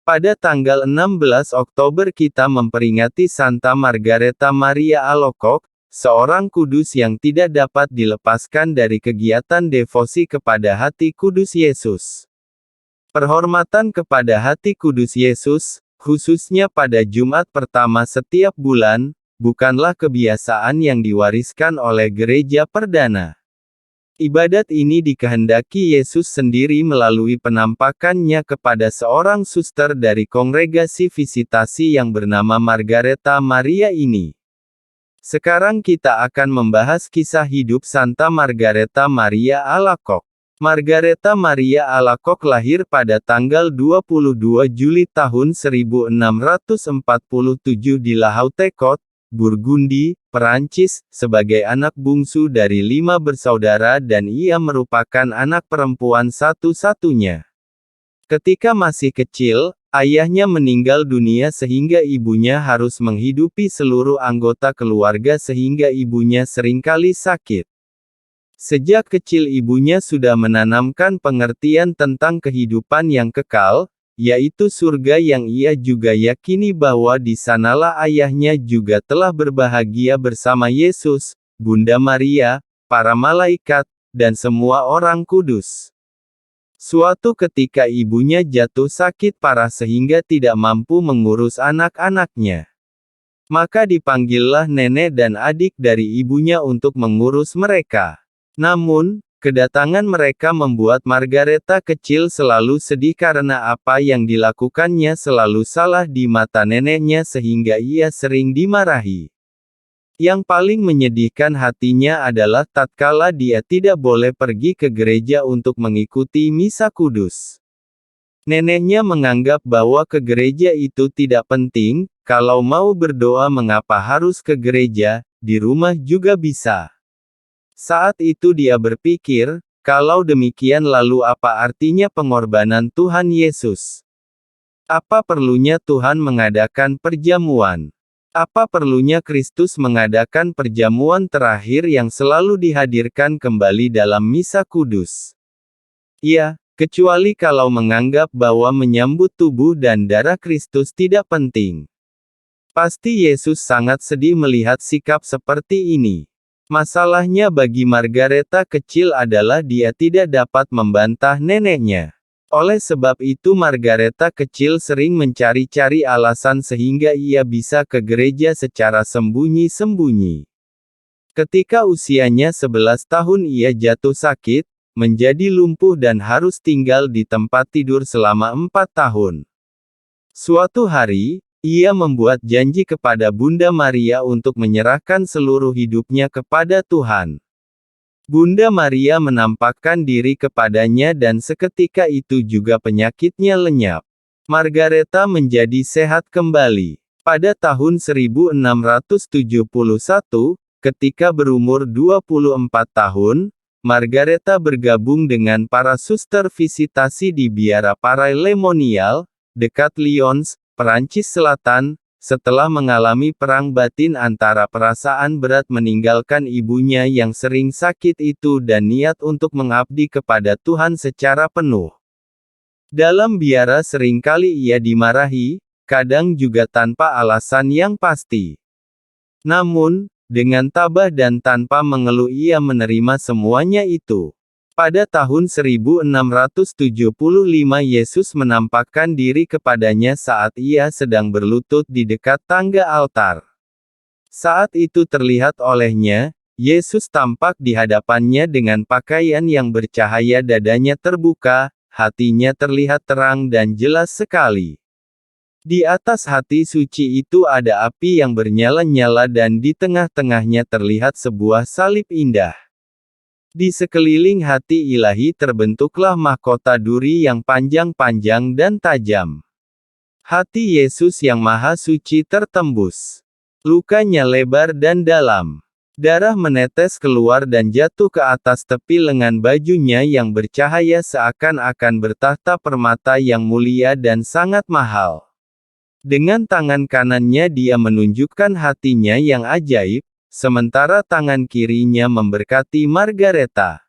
Pada tanggal 16 Oktober kita memperingati Santa Margareta Maria Alacoque, seorang kudus yang tidak dapat dilepaskan dari kegiatan devosi kepada hati kudus Yesus. Perhormatan kepada hati kudus Yesus, khususnya pada Jumat pertama setiap bulan, bukanlah kebiasaan yang diwariskan oleh gereja perdana. Ibadat ini dikehendaki Yesus sendiri melalui penampakannya kepada seorang suster dari kongregasi visitasi yang bernama Margareta Maria ini. Sekarang kita akan membahas kisah hidup Santa Margareta Maria Alacoque. Margareta Maria Alacoque lahir pada tanggal 22 Juli tahun 1647 di La Haute-Côte, Burgundi, Perancis, sebagai anak bungsu dari 5 bersaudara dan ia merupakan anak perempuan satu-satunya. Ketika masih kecil, ayahnya meninggal dunia sehingga ibunya harus menghidupi seluruh anggota keluarga sehingga ibunya seringkali sakit. Sejak kecil ibunya sudah menanamkan pengertian tentang kehidupan yang kekal, yaitu surga yang ia juga yakini bahwa di sanalah ayahnya juga telah berbahagia bersama Yesus, Bunda Maria, para malaikat, dan semua orang kudus. Suatu ketika ibunya jatuh sakit parah sehingga tidak mampu mengurus anak-anaknya. Maka dipanggillah nenek dan adik dari ibunya untuk mengurus mereka. Namun, kedatangan mereka membuat Margareta kecil selalu sedih karena apa yang dilakukannya selalu salah di mata neneknya sehingga ia sering dimarahi. Yang paling menyedihkan hatinya adalah tatkala dia tidak boleh pergi ke gereja untuk mengikuti misa kudus. Neneknya menganggap bahwa ke gereja itu tidak penting, kalau mau berdoa mengapa harus ke gereja, di rumah juga bisa. Saat itu dia berpikir, kalau demikian lalu apa artinya pengorbanan Tuhan Yesus? Apa perlunya Tuhan mengadakan perjamuan? Apa perlunya Kristus mengadakan perjamuan terakhir yang selalu dihadirkan kembali dalam misa kudus? Ya, kecuali kalau menganggap bahwa menyambut tubuh dan darah Kristus tidak penting. Pasti Yesus sangat sedih melihat sikap seperti ini. Masalahnya bagi Margareta kecil adalah dia tidak dapat membantah neneknya. Oleh sebab itu Margareta kecil sering mencari-cari alasan sehingga ia bisa ke gereja secara sembunyi-sembunyi. Ketika usianya 11 tahun ia jatuh sakit, menjadi lumpuh dan harus tinggal di tempat tidur selama 4 tahun. Suatu hari, ia membuat janji kepada Bunda Maria untuk menyerahkan seluruh hidupnya kepada Tuhan. Bunda Maria menampakkan diri kepadanya dan seketika itu juga penyakitnya lenyap. Margareta menjadi sehat kembali. Pada tahun 1671, ketika berumur 24 tahun, Margareta bergabung dengan para suster visitasi di Biara Paray-le-Monial, dekat Lyons, Perancis Selatan, setelah mengalami perang batin antara perasaan berat meninggalkan ibunya yang sering sakit itu dan niat untuk mengabdi kepada Tuhan secara penuh. Dalam biara seringkali ia dimarahi, kadang juga tanpa alasan yang pasti. Namun, dengan tabah dan tanpa mengeluh ia menerima semuanya itu. Pada tahun 1675 Yesus menampakkan diri kepadanya saat ia sedang berlutut di dekat tangga altar. Saat itu terlihat olehnya, Yesus tampak di hadapannya dengan pakaian yang bercahaya, dadanya terbuka, hatinya terlihat terang dan jelas sekali. Di atas hati suci itu ada api yang bernyala-nyala dan di tengah-tengahnya terlihat sebuah salib indah. Di sekeliling hati ilahi terbentuklah mahkota duri yang panjang-panjang dan tajam. Hati Yesus yang maha suci tertembus. Lukanya lebar dan dalam. Darah menetes keluar dan jatuh ke atas tepi lengan bajunya yang bercahaya seakan-akan bertahta permata yang mulia dan sangat mahal. Dengan tangan kanannya dia menunjukkan hatinya yang ajaib, sementara tangan kirinya memberkati Margareta.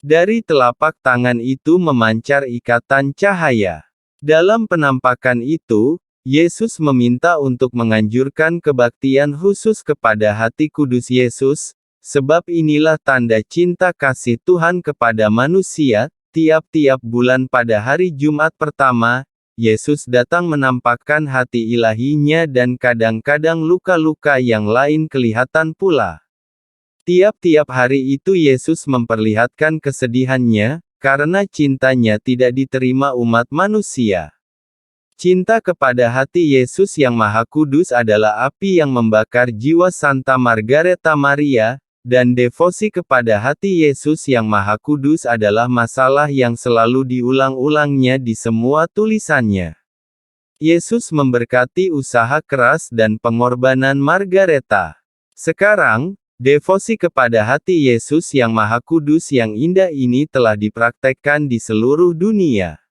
Dari telapak tangan itu memancar ikatan cahaya. Dalam penampakan itu, Yesus meminta untuk menganjurkan kebaktian khusus kepada hati kudus Yesus, sebab inilah tanda cinta kasih Tuhan kepada manusia. Tiap-tiap bulan pada hari Jumat pertama, Yesus datang menampakkan hati ilahinya dan kadang-kadang luka-luka yang lain kelihatan pula. Tiap-tiap hari itu Yesus memperlihatkan kesedihannya, karena cintanya tidak diterima umat manusia. Cinta kepada hati Yesus yang Maha Kudus adalah api yang membakar jiwa Santa Margareta Maria, dan devosi kepada hati Yesus yang Maha Kudus adalah masalah yang selalu diulang-ulangnya di semua tulisannya. Yesus memberkati usaha keras dan pengorbanan Margareta. Sekarang, devosi kepada hati Yesus yang Maha Kudus yang indah ini telah dipraktekkan di seluruh dunia.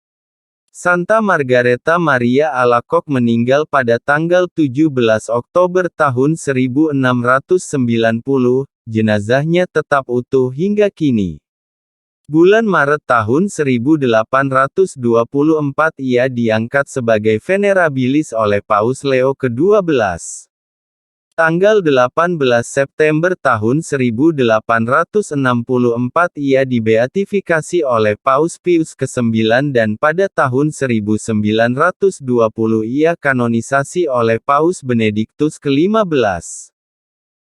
Santa Margareta Maria Alacoque meninggal pada tanggal 17 Oktober tahun 1690, jenazahnya tetap utuh hingga kini. Bulan Maret tahun 1824 ia diangkat sebagai venerabilis oleh Paus Leo ke-12. Tanggal 18 September tahun 1864 ia dibeatifikasi oleh Paus Pius ke-9 dan pada tahun 1920 ia kanonisasi oleh Paus Benediktus ke-15.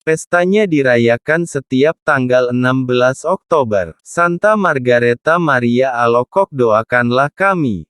Pestanya dirayakan setiap tanggal 16 Oktober. Santa Margareta Maria Alacoque, doakanlah kami.